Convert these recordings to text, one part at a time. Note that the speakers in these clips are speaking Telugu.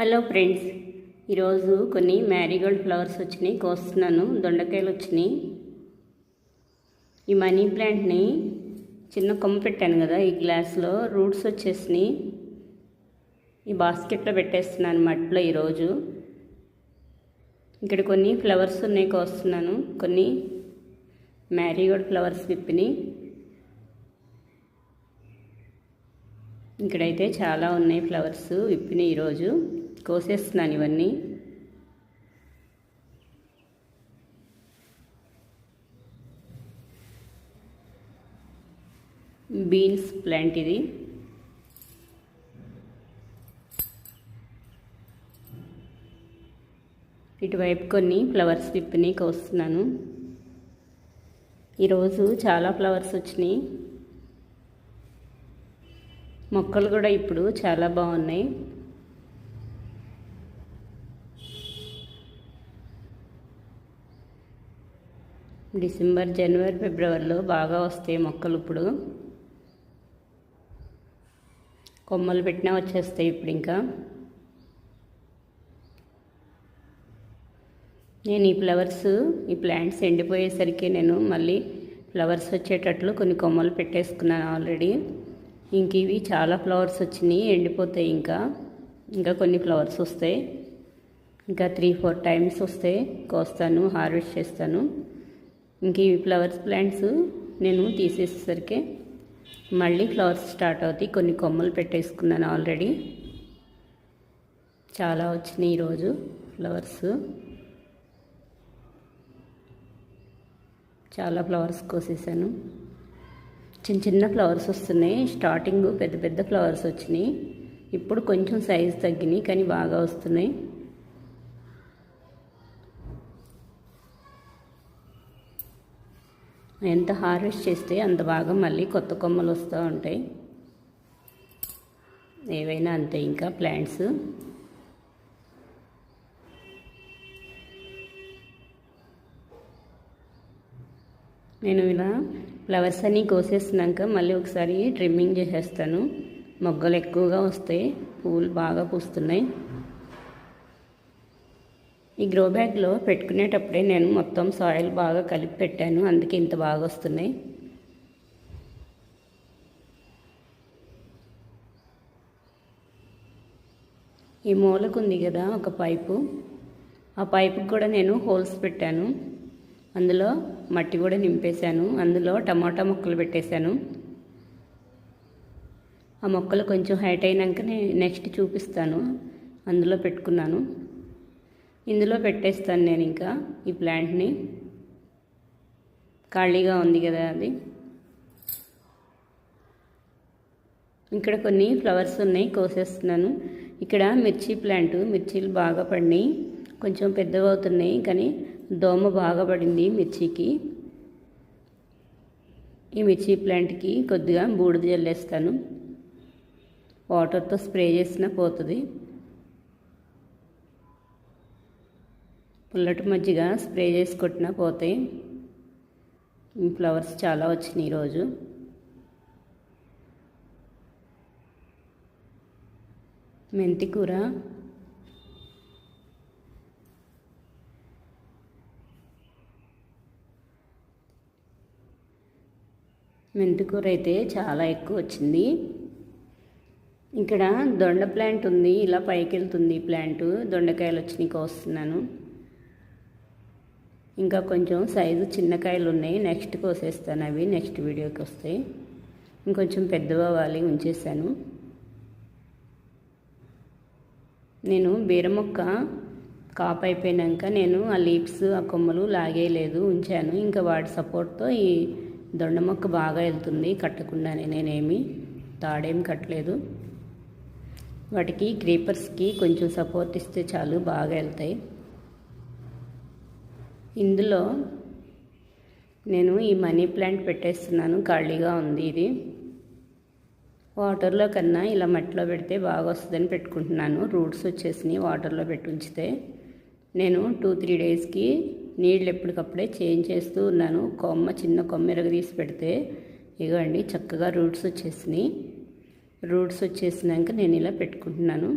హలో ఫ్రెండ్స్, ఈరోజు కొన్ని మ్యారీగోల్డ్ ఫ్లవర్స్ వచ్చినాయి, కోస్తున్నాను. దొండకాయలు వచ్చినాయి. ఈ మనీ ప్లాంట్ని చిన్న కొమ్మ పెట్టాను కదా, ఈ గ్లాస్లో రూట్స్ వచ్చేసినాయి. ఈ బాస్కెట్లో పెట్టేస్తున్నాను మట్టిలో. ఈరోజు ఇక్కడ కొన్ని ఫ్లవర్స్ ఉన్నాయి, కోస్తున్నాను. కొన్ని మ్యారీగోల్డ్ ఫ్లవర్స్ విప్పినాయి. ఇక్కడైతే చాలా ఉన్నాయి ఫ్లవర్స్ విప్పినాయి. ఈరోజు కోసేస్తున్నాను ఇవన్నీ. బీన్స్ ప్లాంట్ ఇది. ఇటువైపు కొన్ని ఫ్లవర్స్ విప్పినాయి, కోస్తున్నాను. ఈరోజు చాలా ఫ్లవర్స్ వచ్చినాయి. మొక్కలు కూడా ఇప్పుడు చాలా బాగున్నాయి. డిసెంబర్, జనవరి, ఫిబ్రవరిలో బాగా వస్తాయి మొక్కలు. ఇప్పుడు కొమ్మలు పెట్టినా వచ్చేస్తాయి ఇప్పుడు. ఇంకా నేను ఈ ప్లాంట్స్ ఎండిపోయేసరికి నేను మళ్ళీ ఫ్లవర్స్ వచ్చేటట్లు కొన్ని కొమ్మలు పెట్టేసుకున్నాను ఆల్రెడీ. ఇంక ఇవి చాలా ఫ్లవర్స్ వచ్చినాయి, ఎండిపోతాయి. ఇంకా కొన్ని ఫ్లవర్స్ వస్తాయి. ఇంకా 3-4 టైమ్స్ వస్తాయి, కోస్తాను, హార్వెస్ట్ చేస్తాను. ఇంక ఈ ఫ్లవర్స్ ప్లాంట్స్ నేను తీసేసేసరికి మళ్ళీ ఫ్లవర్స్ స్టార్ట్ అవుతాయి. కొన్ని కొమ్మలు పెట్టేసుకున్నాను ఆల్రెడీ. చాలా వచ్చినాయి ఈరోజు ఫ్లవర్స్. చాలా ఫ్లవర్స్ కోసేసాను. చిన్న చిన్న ఫ్లవర్స్ వస్తున్నాయి. స్టార్టింగ్ పెద్ద పెద్ద ఫ్లవర్స్ వచ్చినాయి. ఇప్పుడు కొంచెం సైజు తగ్గినాయి, కానీ బాగా వస్తున్నాయి. ఎంత హార్వెస్ట్ చేస్తే అంత బాగా మళ్ళీ కొత్త కొమ్మలు వస్తూ ఉంటాయి. ఏవైనా అంతే. ఇంకా ప్లాంట్స్ నేను ఇలా ఫ్లవర్స్ అన్నీ కోసేసినాక మళ్ళీ ఒకసారి ట్రిమ్మింగ్ చేసేస్తాను. మొగ్గలు ఎక్కువగా వస్తాయి, పువ్వులు బాగా పూస్తున్నాయి. ఈ గ్రో బ్యాగ్లో పెట్టుకునేటప్పుడే నేను మొత్తం సాయిల్ బాగా కలిపి పెట్టాను, అందుకే ఇంత బాగా వస్తున్నాయి. ఈ మూలకు ఉంది కదా ఒక పైపు, ఆ పైపుకి కూడా నేను హోల్స్ పెట్టాను. అందులో మట్టి కూడా నింపేశాను. అందులో టమాటా మొక్కలు పెట్టేశాను. ఆ మొక్కలు కొంచెం హైట్ అయినాక నెక్స్ట్ చూపిస్తాను. అందులో పెట్టుకున్నాను. ఇందులో పెట్టేస్తాను నేను ఇంకా ఈ ప్లాంట్ని. ఖాళీగా ఉంది కదా అది. ఇక్కడ కొన్ని ఫ్లవర్స్ ఉన్నాయి, కోసేస్తున్నాను. ఇక్కడ మిర్చి ప్లాంట్, మిర్చీలు బాగా పడినాయి, కొంచెం పెద్దగా అవుతున్నాయి, కానీ దోమ బాగా పడింది మిర్చికి. ఈ మిర్చి ప్లాంట్కి కొద్దిగా బూడిద జల్లేస్తాను. వాటర్తో స్ప్రే చేసినా పోతుంది. పుల్లటి మజ్జిగ స్ప్రే చేసి కొట్టినా పోతాయి. ఫ్లవర్స్ చాలా వచ్చినాయి ఈరోజు. మెంతి కూర, అయితే చాలా ఎక్కువ వచ్చింది. ఇక్కడ దొండ ప్లాంట్ ఉంది, ఇలా పైకి వెళ్తుంది ఈ ప్లాంట్. దొండకాయలు వచ్చినాయి, కోస్తున్నాను. ఇంకా కొంచెం సైజు చిన్న కాయలు ఉన్నాయి, నెక్స్ట్ కోసేస్తాను. అవి నెక్స్ట్ వీడియోకి వస్తాయి. ఇంకొంచెం పెద్దగా అవ్వాలి, ఉంచేసాను. నేను బీర మొక్క కాపు అయిపోయినాక నేను ఆ లీవ్స్, ఆ కొమ్మలు లాగేయలేదు, ఉంచాను. ఇంకా వాటి సపోర్ట్తో ఈ దొండ మొక్క బాగా వెళ్తుంది కట్టకుండానే. నేనేమి తాడేమి కట్టలేదు. వాటికి క్రీపర్స్కి కొంచెం సపోర్ట్ ఇస్తే చాలు, బాగా వెళ్తాయి. ఇందులో నేను ఈ మనీ ప్లాంట్ పెట్టేస్తున్నాను, ఖాళీగా ఉంది ఇది. వాటర్లో కన్నా ఇలా మట్టిలో పెడితే బాగా వస్తుందని పెట్టుకుంటున్నాను. రూట్స్ వచ్చేసినాయి వాటర్లో పెట్టి ఉంచితే. నేను 2-3 డేస్కి నీళ్ళు ఎప్పటికప్పుడే చేంజ్ చేస్తూ ఉన్నాను. చిన్న కొమ్మ ఎరగదీసి పెడితే ఇగోండి చక్కగా రూట్స్ వచ్చేసినాయి. రూట్స్ వచ్చేసినాక నేను ఇలా పెట్టుకుంటున్నాను.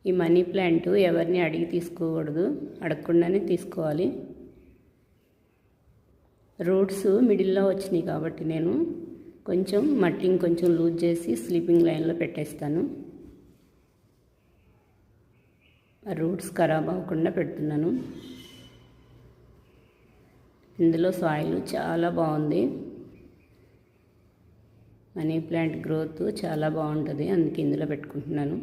ఈ మనీ ప్లాంట్ ఎవరిని అడిగి తీసుకోకూడదు, అడగకుండానే తీసుకోవాలి. రూట్స్ మిడిల్లో వచ్చినాయి కాబట్టి నేను కొంచెం మట్టి ఇంకొంచెం లూజ్ చేసి స్లీపింగ్ లైన్లో పెట్టేస్తాను. రూట్స్ ఖరాబ్ అవ్వకుండా పెడుతున్నాను. ఇందులో సాయిల్ చాలా బాగుంది. మనీ ప్లాంట్ గ్రోత్ చాలా బాగుంటుంది, అందుకే ఇందులో పెట్టుకుంటున్నాను.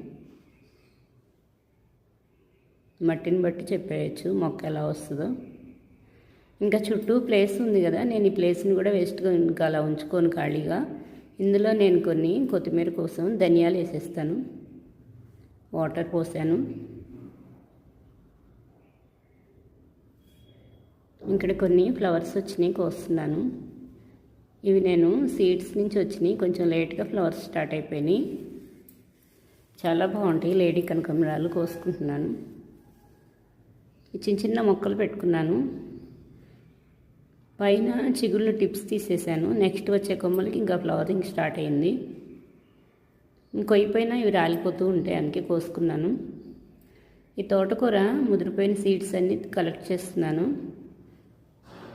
మట్టిని బట్టి చెప్పేయచ్చు మొక్క ఎలా వస్తుందో. ఇంకా చుట్టూ ప్లేస్ ఉంది కదా, నేను ఈ ప్లేస్ని కూడా వేస్ట్గా ఇంకా అలా ఉంచుకోను ఖాళీగా. ఇందులో నేను కొన్ని కొత్తిమీర కోసం ధనియాలు వేసేస్తాను. వాటర్ పోసాను. ఇక్కడ కొన్ని ఫ్లవర్స్ వచ్చినాయి, కోస్తున్నాను. ఇవి నేను సీడ్స్ నుంచి వచ్చినాయి, కొంచెం లేట్గా ఫ్లవర్స్ స్టార్ట్ అయిపోయినాయి. చాలా బాగుంటాయి. లేడీ కనకాంబరాలు కోసుకుంటున్నాను. చిన్న చిన్న మొక్కలు పెట్టుకున్నాను. పైన చిగుళ్ళు టిప్స్ తీసేసాను. నెక్స్ట్ వచ్చే కొమ్మలకి ఇంకా ఫ్లవరింగ్ స్టార్ట్ అయింది. ఇంకొయిపోయినా ఇవి రాలిపోతూ ఉంటాయి, అందుకే కోసుకున్నాను. ఈ తోటకూర ముదిరిపోయిన సీడ్స్ అన్నీ కలెక్ట్ చేస్తున్నాను.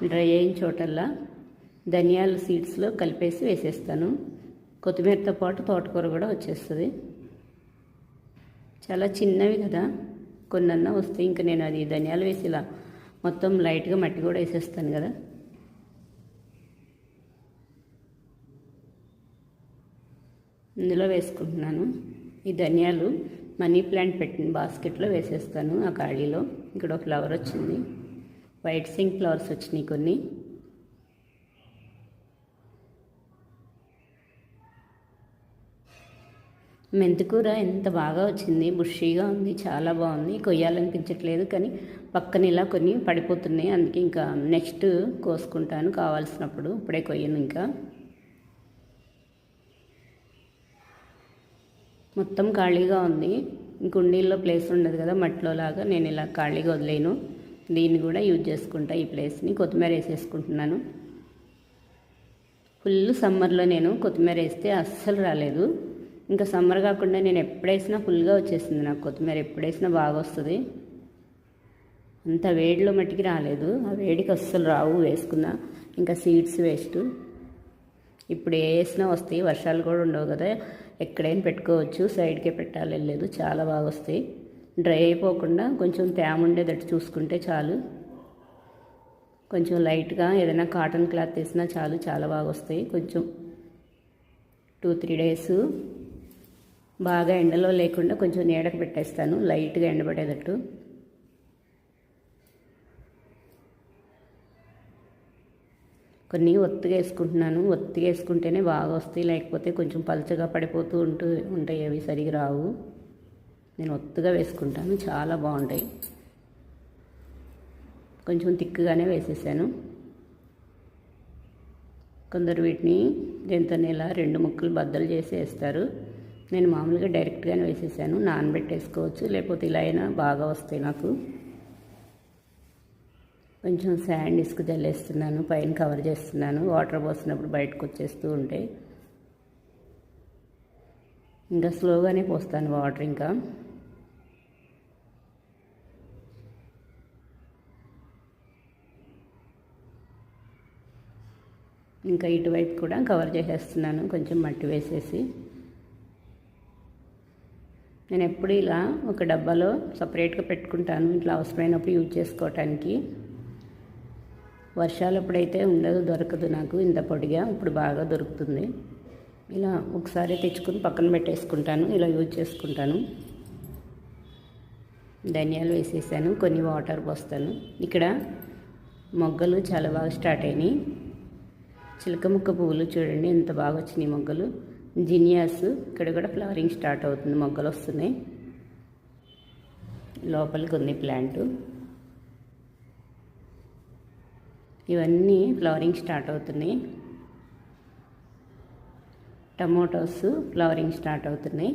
డ్రై అయిన చోటల్లా ధనియాల సీడ్స్లో కలిపేసి వేసేస్తాను. కొత్తిమీరతో పాటు తోటకూర కూడా వచ్చేస్తుంది. చాలా చిన్నవి కదా, కొన్నన్నా వస్తాయి. ఇంకా నేను అది ధనియాలు వేసి ఇలా మొత్తం లైట్గా మట్టి కూడా వేసేస్తాను కదా. ఇందులో వేసుకుంటున్నాను. ఈ ధనియాలు మనీ ప్లాంట్ పెట్టిన బాస్కెట్లో వేసేస్తాను. ఆ ఖాళీలో ఇక్కడ ఒక ఫ్లవర్ వచ్చింది. వైట్ సింక్ ఫ్లవర్స్ వచ్చినాయి కొన్ని. మెంతికూర ఎంత బాగా వచ్చింది, బుషీగా ఉంది, చాలా బాగుంది. కొయ్యాలనిపించట్లేదు, కానీ పక్కన ఇలా కొన్ని పడిపోతున్నాయి. అందుకే ఇంకా నెక్స్ట్ కోసుకుంటాను కావాల్సినప్పుడు, ఇప్పుడే కొయ్యను. ఇంకా మొత్తం ఖాళీగా ఉంది. కుండీల్లో ప్లేస్ ఉండదు కదా మట్టిలో లాగా, నేను ఇలా ఖాళీగా వదిలేను. దీన్ని కూడా యూజ్ చేసుకుంటా. ఈ ప్లేస్ని కొత్తిమీర వేసేసుకుంటున్నాను. ఫుల్ సమ్మర్లో నేను కొత్తిమీర వేస్తే అస్సలు రాలేదు. ఇంకా సమ్మర్ కాకుండా నేను ఎప్పుడేసినా ఫుల్గా వచ్చేసింది నాకు కొత్తిమీర. ఎప్పుడేసినా బాగా వస్తుంది. అంత వేడిలో మట్టికి రాలేదు. ఆ వేడికి అస్సలు రావు వేసుకున్నా. ఇంకా సీడ్స్ వేస్ట్. ఇప్పుడు ఏ వేసినా వస్తాయి. వర్షాలు కూడా ఉండవు కదా, ఎక్కడైనా పెట్టుకోవచ్చు. సైడ్కే పెట్టాలి లేదు, చాలా బాగా వస్తాయి. డ్రై అయిపోకుండా కొంచెం తేమ ఉండేటట్టు చూసుకుంటే చాలు. కొంచెం లైట్గా ఏదైనా కాటన్ క్లాత్ వేసినా చాలు, చాలా బాగా వస్తాయి. కొంచెం 2-3 డేస్ బాగా ఎండలో లేకుండా కొంచెం నీడకు పెట్టేస్తాను, లైట్గా ఎండబడేటట్టు. కొన్ని ఒత్తిగా వేసుకుంటున్నాను. ఒత్తిగా వేసుకుంటేనే బాగా వస్తాయి, లేకపోతే కొంచెం పలచగా పడిపోతూ ఉంటాయి, అవి సరిగా రావు. నేను ఒత్తుగా వేసుకుంటాను, చాలా బాగుంటాయి. కొంచెం తిక్కుగానే వేసేసాను. కొందరు వీటిని దీంతోనే ఇలా 2 ముక్కలు బద్దలు చేసి వేస్తారు. నేను మామూలుగా డైరెక్ట్గానే వేసేసాను. నానబెట్టేసుకోవచ్చు, లేకపోతే ఇలా అయినా బాగా వస్తాయి నాకు. కొంచెం శాండ్ ఇసుక జల్లేస్తున్నాను, పైన కవర్ చేస్తున్నాను. వాటర్ పోసినప్పుడు బయటకు వచ్చేస్తూ ఉంటాయి. ఇంకా స్లోగానే పోస్తాను వాటర్. ఇంకా ఇటువైపు కూడా కవర్ చేసేస్తున్నాను కొంచెం మట్టి వేసేసి. నేను ఎప్పుడు ఇలా ఒక డబ్బాలో సపరేట్గా పెట్టుకుంటాను, ఇట్లా అవసరమైనప్పుడు యూజ్ చేసుకోవటానికి. వర్షాలప్పుడైతే ఉండదు, దొరకదు నాకు ఇంత పొడిగా. ఇప్పుడు బాగా దొరుకుతుంది. ఇలా ఒకసారి తెచ్చుకొని పక్కన పెట్టేసుకుంటాను, ఇలా యూజ్ చేసుకుంటాను. ధనియాలు వేసేసాను, కొన్ని వాటర్ పోస్తాను. ఇక్కడ మొగ్గలు చాలా బాగా స్టార్ట్ అయినాయి. చిలక ముక్క పువ్వులు చూడండి ఎంత బాగా వచ్చినాయి మొగ్గలు. జినియాస్ ఇక్కడ కూడా ఫ్లవరింగ్ స్టార్ట్ అవుతుంది, మొగ్గలు వస్తున్నాయి. లోపలికి ఉంది ప్లాంట్. ఇవన్నీ ఫ్లవరింగ్ స్టార్ట్ అవుతున్నాయి. టమోటోస్ ఫ్లవరింగ్ స్టార్ట్ అవుతున్నాయి.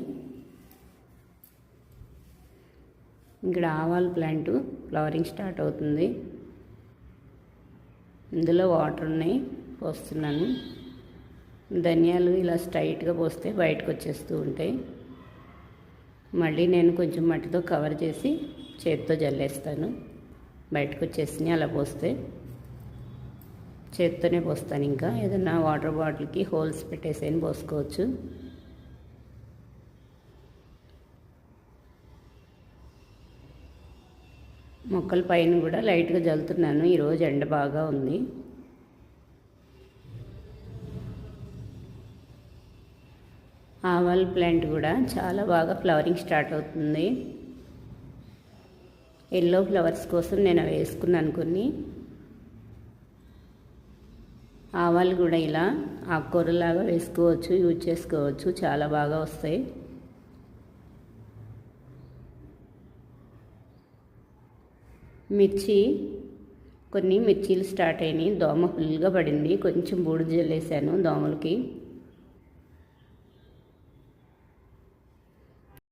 ఇక్కడ ఆవాల ప్లాంట్ ఫ్లవరింగ్ స్టార్ట్ అవుతుంది. ఇందులో వాటర్ ఉన్నాయి, పోస్తున్నాను. ధనియాలు ఇలా స్ట్రైట్గా పోస్తే బయటకు వచ్చేస్తూ ఉంటాయి. మళ్ళీ నేను కొంచెం మట్టితో కవర్ చేసి చేతితో జల్లేస్తాను. బయటకు వచ్చేసి అలా పోస్తే చేత్తోనే పోస్తాను. ఇంకా ఏదైనా వాటర్ బాటిల్కి హోల్స్ పెట్టేసేని పోసుకోవచ్చు. మొక్కల పైన కూడా లైట్గా జల్లుతున్నాను. ఈరోజు ఎండ బాగా ఉంది. ఆవాల ప్లాంట్ కూడా చాలా బాగా ఫ్లవరింగ్ స్టార్ట్ అవుతుంది. ఎల్లో ఫ్లవర్స్ కోసం నేను వేసుకున్నాను కొన్ని. ఆవాలు కూడా ఇలా ఆకుకూరలాగా వేసుకోవచ్చు, యూజ్ చేసుకోవచ్చు, చాలా బాగా వస్తాయి. కొన్ని మిర్చీలు స్టార్ట్ అయినాయి. దోమ ఫుల్గా పడింది. కొంచెం బూడిద జల్లేసాను దోమలకి.